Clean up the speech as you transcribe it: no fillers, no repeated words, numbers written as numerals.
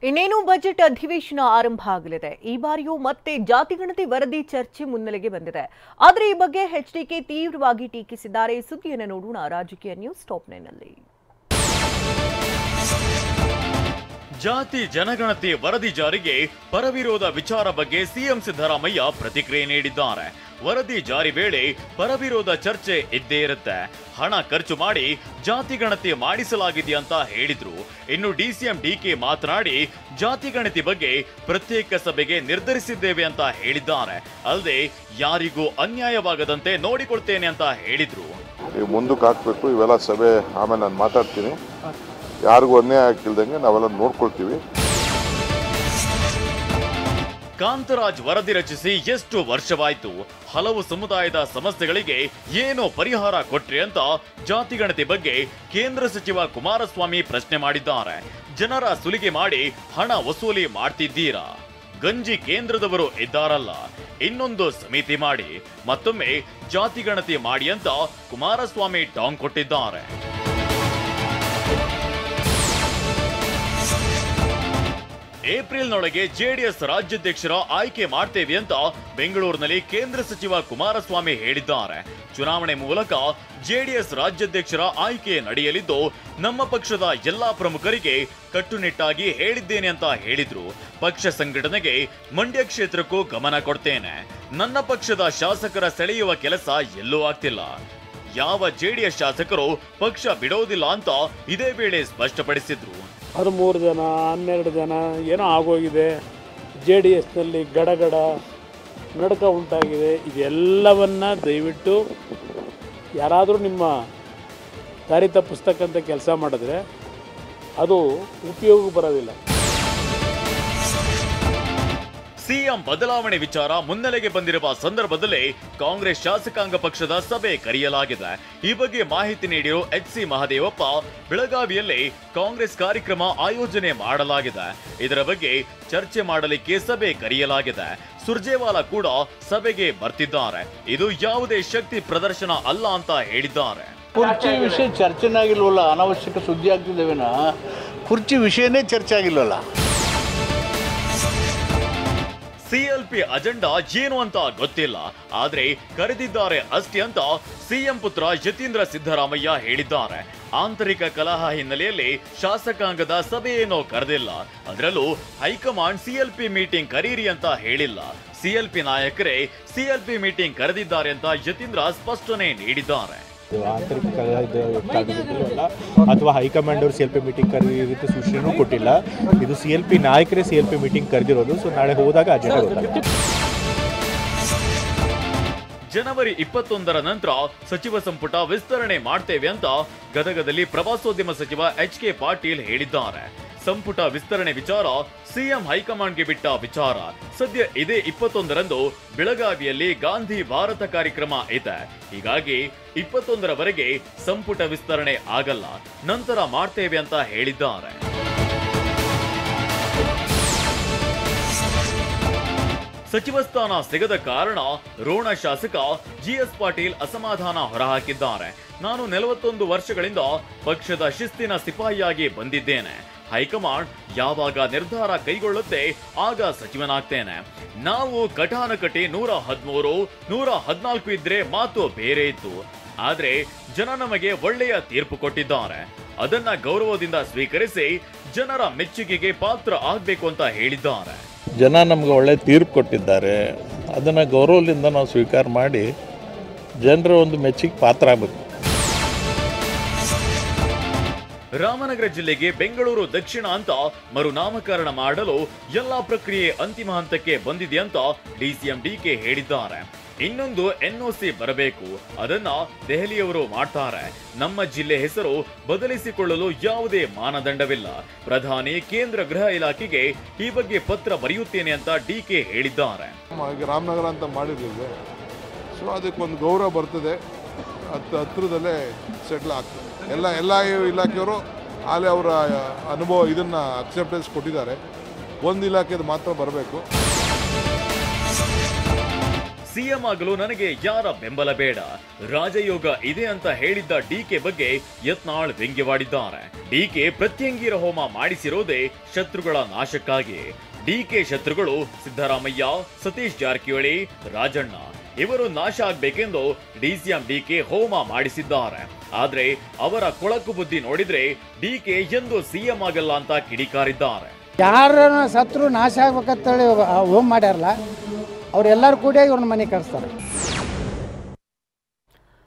ಇನ್ನೇನು ಬಜೆಟ್ ಅಧಿವೇಶನ ಆರಂಭ ಆಗಲಿದೆ. ಈ ಬಾರಿಯೂ ಮತ್ತೆ ಜಾತಿಗಣತಿ ವರದಿ ಚರ್ಚೆ ಮುನ್ನೆಲೆಗೆ ಬಂದಿದೆ. ಆದರೆ ಈ ಬಗ್ಗೆ ಎಚ್ಡಿಕೆ ತೀವ್ರವಾಗಿ ಟೀಕಿಸಿದ್ದಾರೆ. ಸುದ್ದಿಯನ್ನು ನೋಡೋಣ ರಾಜಕೀಯ ನ್ಯೂಸ್ ಟಾಪ್ 9 ನಲ್ಲಿ. ಜಾತಿ ಜನಗಣತಿ ವರದಿ ಜಾರಿಗೆ ಪರವಿರೋಧ ವಿಚಾರ ಬಗ್ಗೆ ಸಿಎಂ ಸಿದ್ದರಾಮಯ್ಯ ಪ್ರತಿಕ್ರಿಯೆ ನೀಡಿದ್ದಾರೆ. ವರದಿ ಜಾರಿ ವೇಳೆ ಪರವಿರೋಧ ಚರ್ಚೆ ಇದ್ದೇ ಇರುತ್ತೆ. ಹಣ ಖರ್ಚು ಮಾಡಿ ಜಾತಿ ಗಣತಿ ಮಾಡಿಸಲಾಗಿದೆಯಂತ ಹೇಳಿದ್ರು. ಇನ್ನು ಡಿಸಿಎಂ ಡಿಕೆ ಮಾತನಾಡಿ ಜಾತಿ ಗಣತಿ ಬಗ್ಗೆ ಪ್ರತ್ಯೇಕ ಸಭೆಗೆ ನಿರ್ಧರಿಸಿದ್ದೇವೆ ಅಂತ ಹೇಳಿದ್ದಾರೆ. ಅಲ್ಲದೆ ಯಾರಿಗೂ ಅನ್ಯಾಯವಾಗದಂತೆ ನೋಡಿಕೊಳ್ತೇನೆ ಅಂತ ಹೇಳಿದ್ರು. ಮುಂದಕ್ಕೆ ಹಾಕ್ಬೇಕು ಇವೆಲ್ಲ ಸಭೆ, ಆಮೇಲೆ ನಾನು ಮಾತಾಡ್ತೀನಿ. ಯಾರಿಗೂ ಅನ್ಯಾಯ ಆಗಿಲ್ದಂಗೆ ನಾವೆಲ್ಲ ನೋಡ್ಕೊಳ್ತೀವಿ. ಕಾಂತರಾಜ್ ವರದಿ ರಚಿಸಿ ಎಷ್ಟು ವರ್ಷವಾಯ್ತು? ಹಲವು ಸಮುದಾಯದ ಸಮಸ್ಯೆಗಳಿಗೆ ಏನೋ ಪರಿಹಾರ ಕೊಟ್ರಿ ಅಂತ ಜಾತಿಗಣತಿ ಬಗ್ಗೆ ಕೇಂದ್ರ ಸಚಿವ ಕುಮಾರಸ್ವಾಮಿ ಪ್ರಶ್ನೆ ಮಾಡಿದ್ದಾರೆ. ಜನರ ಸುಲಿಗೆ ಮಾಡಿ ಹಣ ವಸೂಲಿ ಮಾಡ್ತಿದ್ದೀರಾ? ಗಂಜಿ ಕೇಂದ್ರದವರು ಇದ್ದಾರಲ್ಲ, ಇನ್ನೊಂದು ಸಮಿತಿ ಮಾಡಿ ಮತ್ತೊಮ್ಮೆ ಜಾತಿಗಣತಿ ಮಾಡಿ ಅಂತ ಕುಮಾರಸ್ವಾಮಿ ಟಾಂಗ್ ಕೊಟ್ಟಿದ್ದಾರೆ. ಏಪ್ರಿಲ್ನೊಳಗೆ ಜೆಡಿಎಸ್ ರಾಜ್ಯಾಧ್ಯಕ್ಷರ ಆಯ್ಕೆ ಮಾಡ್ತೇವೆ ಅಂತ ಬೆಂಗಳೂರಿನಲ್ಲಿ ಕೇಂದ್ರ ಸಚಿವ ಕುಮಾರಸ್ವಾಮಿ ಹೇಳಿದ್ದಾರೆ. ಚುನಾವಣೆ ಮೂಲಕ ಜೆಡಿಎಸ್ ರಾಜ್ಯಾಧ್ಯಕ್ಷರ ಆಯ್ಕೆ ನಡೆಯಲಿದ್ದು ನಮ್ಮ ಪಕ್ಷದ ಎಲ್ಲಾ ಪ್ರಮುಖರಿಗೆ ಕಟ್ಟುನಿಟ್ಟಾಗಿ ಹೇಳಿದ್ದೇನೆ ಅಂತ ಹೇಳಿದ್ರು. ಪಕ್ಷ ಸಂಘಟನೆಗೆ ಮಂಡ್ಯ ಕ್ಷೇತ್ರಕ್ಕೂ ಗಮನ ಕೊಡ್ತೇನೆ. ನನ್ನ ಪಕ್ಷದ ಶಾಸಕರ ಸೆಳೆಯುವ ಕೆಲಸ ಎಲ್ಲೂ ಆಗ್ತಿಲ್ಲ. ಯಾವ ಜೆಡಿಎಸ್ ಶಾಸಕರು ಪಕ್ಷ ಬಿಡೋದಿಲ್ಲ ಅಂತ ಇದೇ ವೇಳೆ ಸ್ಪಷ್ಟಪಡಿಸಿದ್ರು. 13 ಜನ 12 ಜನ ಏನೋ ಆಗೋಗಿದೆ. JDSನಲ್ಲಿ ಗಡಗಡ ನಡಕ ಉಂಟಾಗಿದೆ. ಇದೆಲ್ಲವನ್ನ ದಯವಿಟ್ಟು ಯಾರಾದರೂ ನಿಮ್ಮ ದಾರಿ ತಪ್ಪಿಸ್ತಕ್ಕಂಥ ಕೆಲಸ ಮಾಡಿದ್ರೆ ಅದು ಉಪಯೋಗ ಬರೋದಿಲ್ಲ. ಸಿಎಂ ಬದಲಾವಣೆ ವಿಚಾರ ಮುನ್ನೆಲೆಗೆ ಬಂದಿರುವ ಸಂದರ್ಭದಲ್ಲೇ ಕಾಂಗ್ರೆಸ್ ಶಾಸಕಾಂಗ ಪಕ್ಷದ ಸಭೆ ಕರೆಯಲಾಗಿದೆ. ಈ ಬಗ್ಗೆ ಮಾಹಿತಿ ನೀಡಿರೋ HC ಮಹದೇವಪ್ಪ, ಬೆಳಗಾವಿಯಲ್ಲಿ ಕಾಂಗ್ರೆಸ್ ಕಾರ್ಯಕ್ರಮ ಆಯೋಜನೆ ಮಾಡಲಾಗಿದೆ. ಇದರ ಬಗ್ಗೆ ಚರ್ಚೆ ಮಾಡಲಿಕ್ಕೆ ಸಭೆ ಕರೆಯಲಾಗಿದೆ. ಸುರ್ಜೇವಾಲಾ ಕೂಡ ಸಭೆಗೆ ಬರ್ತಿದ್ದಾರೆ. ಇದು ಯಾವುದೇ ಶಕ್ತಿ ಪ್ರದರ್ಶನ ಅಲ್ಲ ಅಂತ ಹೇಳಿದ್ದಾರೆ. ಕುರ್ಚಿ ವಿಷಯ ಚರ್ಚೆನೇ ಆಗಿಲ್ವಲ್ಲ, ಅನಾವಶ್ಯಕ ಸುದ್ದಿ ಆಗ್ತಿದ್ದೇವೇನ? ಕುರ್ಚಿ ವಿಷಯನೇ ಚರ್ಚೆ ಆಗಿಲ್ವಲ್ಲ. ಸಿಎಲ್ಪಿ ಅಜೆಂಡಾ ಏನು ಅಂತ ಗೊತ್ತಿಲ್ಲ, ಆದ್ರೆ ಕರೆದಿದ್ದಾರೆ ಅಷ್ಟೇ ಅಂತ ಸಿಎಂ ಪುತ್ರ ಯತೀಂದ್ರ ಸಿದ್ದರಾಮಯ್ಯ ಹೇಳಿದ್ದಾರೆ. ಆಂತರಿಕ ಕಲಹ ಹಿನ್ನೆಲೆಯಲ್ಲಿ ಶಾಸಕಾಂಗದ ಸಭೆಯೇನೋ ಕರೆದಿಲ್ಲ. ಅದರಲ್ಲೂ ಹೈಕಮಾಂಡ್ ಸಿಎಲ್ಪಿ ಮೀಟಿಂಗ್ ಕರೀರಿ ಅಂತ ಹೇಳಿಲ್ಲ. ಸಿಎಲ್ಪಿ ನಾಯಕರೇ ಸಿಎಲ್ಪಿ ಮೀಟಿಂಗ್ ಕರೆದಿದ್ದಾರೆ ಅಂತ ಯತೀಂದ್ರ ಸ್ಪಷ್ಟನೆ ನೀಡಿದ್ದಾರೆ. ಆಂತರಿಕ ಕಾರಣದಿಂದಲೂ ಅಥವಾ ಹೈಕಮಾಂಡ್ ಅವರು CLP ಮೀಟಿಂಗ್ ಕರೆದಿರೋ ಸೂಚನೆಯೂ ಕೊಟ್ಟಿಲ್ಲ. ಇದು CLP ನಾಯಕರೇ CLP ಮೀಟಿಂಗ್ ಕರೆದಿರೋದು. ಸೊ ನಾಳೆ ಹೋದಾಗ ಅಜೆಂಡಾ ಗೊತ್ತಾಗುತ್ತೆ. ಜನವರಿ 21ರ ನಂತರ ಸಚಿವ ಸಂಪುಟ ವಿಸ್ತರಣೆ ಮಾಡ್ತೇವೆ ಅಂತ ಗದಗದಲ್ಲಿ ಪ್ರವಾಸೋದ್ಯಮ ಸಚಿವ HK ಪಾಟೀಲ್ ಹೇಳಿದ್ದಾರೆ. ಸಂಪುಟ ವಿಸ್ತರಣೆ ವಿಚಾರ ಸಿಎಂ ಹೈಕಮಾಂಡ್ಗೆ ಬಿಟ್ಟ ವಿಚಾರ. ಸದ್ಯ ಇದೇ 21ರಂದು ಬೆಳಗಾವಿಯಲ್ಲಿ ಗಾಂಧಿ ಭಾರತ ಕಾರ್ಯಕ್ರಮ ಇದೆ. ಹೀಗಾಗಿ 21ರವರೆಗೆ ಸಂಪುಟ ವಿಸ್ತರಣೆ ಆಗಲ್ಲ, ನಂತರ ಮಾಡ್ತೇವೆ ಅಂತ ಹೇಳಿದ್ದಾರೆ. ಸಚಿವ ಸ್ಥಾನ ಸಿಗದ ಕಾರಣ ರೋಣ ಶಾಸಕ GS ಪಾಟೀಲ್ ಅಸಮಾಧಾನ ಹೊರಹಾಕಿದ್ದಾರೆ. ನಾನು 41 ವರ್ಷಗಳಿಂದ ಪಕ್ಷದ ಶಿಸ್ತಿನ ಸಿಪಾಯಿಯಾಗಿ ಬಂದಿದ್ದೇನೆ. ಹೈಕಮಾಂಡ್ ಯಾವಾಗ ನಿರ್ಧಾರ ಕೈಗೊಳ್ಳುತ್ತೆ ಆಗ ಸಚಿವನಾಗ್ತೇನೆ. ನಾವು ಕಟಾನಕಟಿ 113 114 ಇದ್ರೆ ಮಾತು ಬೇರೆ ಇತ್ತು. ಆದ್ರೆ ಜನ ನಮಗೆ ಒಳ್ಳೆಯ ತೀರ್ಪು ಕೊಟ್ಟಿದ್ದಾರೆ. ಅದನ್ನ ಗೌರವದಿಂದ ಸ್ವೀಕರಿಸಿ ಜನರ ಮೆಚ್ಚುಗೆಗೆ ಪಾತ್ರ ಆಗ್ಬೇಕು ಅಂತ ಹೇಳಿದ್ದಾರೆ. ಜನ ನಮ್ಗೆ ಒಳ್ಳೆ ತೀರ್ಪು ಕೊಟ್ಟಿದ್ದಾರೆ. ಅದನ್ನು ಗೌರವದಿಂದ ನಾವು ಸ್ವೀಕಾರ ಮಾಡಿ ಜನರ ಒಂದು ಮೆಚ್ಚುಗೆ ಪಾತ್ರ ಆಗಬೇಕು. ರಾಮನಗರ ಜಿಲ್ಲೆಗೆ ಬೆಂಗಳೂರು ದಕ್ಷಿಣ ಅಂತ ಮರುನಾಮಕರಣ ಮಾಡಲು ಎಲ್ಲಾ ಪ್ರಕ್ರಿಯೆ ಅಂತಿಮ ಹಂತಕ್ಕೆ ಬಂದಿದೆ ಅಂತ ಡಿಸಿಎಂ ಡಿಕೆ ಹೇಳಿದ್ದಾರೆ. ಇನ್ನೊಂದು NOC ಬರಬೇಕು, ಅದನ್ನ ದೆಹಲಿಯವರು ಮಾಡ್ತಾರೆ. ನಮ್ಮ ಜಿಲ್ಲೆ ಹೆಸರು ಬದಲಿಸಿಕೊಳ್ಳಲು ಯಾವುದೇ ಮಾನದಂಡವಿಲ್ಲ. ಪ್ರಧಾನಿ ಕೇಂದ್ರ ಗೃಹ ಇಲಾಖೆಗೆ ಈ ಬಗ್ಗೆ ಪತ್ರ ಬರೆಯುತ್ತೇನೆ ಅಂತ ಡಿಕೆ ಹೇಳಿದ್ದಾರೆ. ರಾಮನಗರ ಅಂತ ಮಾಡಿರ್ಲಿಲ್ಲ, ಸೊ ಅದಕ್ಕೊಂದು ಗೌರವ ಬರ್ತದೆ. ಹತ್ತಿರದಲ್ಲೇ ಸೆಟ್ಲ್ ಆಗ್ತದೆ. ಎಲ್ಲ ಇಲಾಖೆಯವರು ಅಲ್ಲಿ ಅವರ ಅನುಭವ ಇದನ್ನು ಅಕ್ಸೆಪ್ಟೆನ್ಸ್ ಕೊಟ್ಟಿದ್ದಾರೆ. ಒಂದು ಇಲಾಖೆದು ಮಾತ್ರ ಬರಬೇಕು. ಸಿಎಂ ಆಗಲು ನನಗೆ ಯಾರ ಬೆಂಬಲ ಬೇಡ, ರಾಜಯೋಗ ಇದೆ ಅಂತ ಹೇಳಿದ್ದ ಡಿಕೆ ಬಗ್ಗೆ ಯತ್ನಾಳ್ ವ್ಯಂಗ್ಯವಾಡಿದ್ದಾರೆ. ಡಿಕೆ ಪ್ರತ್ಯಂಗಿರ ಹೋಮ ಮಾಡಿಸಿರೋದೇ ಶತ್ರುಗಳ ನಾಶಕ್ಕಾಗಿ. ಡಿಕೆ ಶತ್ರುಗಳು ಸಿದ್ದರಾಮಯ್ಯ, ಸತೀಶ್ ಜಾರಕಿಹೊಳಿ, ರಾಜಣ್ಣ ಇವರು ನಾಶ ಆಗ್ಬೇಕೆಂದು ಡಿಸಿಎಂ ಡಿಕೆ ಹೋಮ ಮಾಡಿಸಿದ್ದಾರೆ. ಆದ್ರೆ ಅವರ ಕೊಳಕು ಬುದ್ಧಿ ನೋಡಿದ್ರೆ ಡಿಕೆ ಎಂದು ಸಿಎಂ ಆಗಲ್ಲ ಅಂತ ಕಿಡಿಕಾರಿದ್ದಾರೆ. ಯಾರ ಶತ್ರು ನಾಶ ಆಗ್ಬೇಕಂತೇಳಿ ಹೋಮ್ ಮಾಡ್ಯಾರಲ್ಲ, ಅವ್ರೆಲ್ಲರೂ ಕೂಡ ಇವ್ರನ್ನ ಮನೆ ಕಳಿಸ್ತಾರೆ.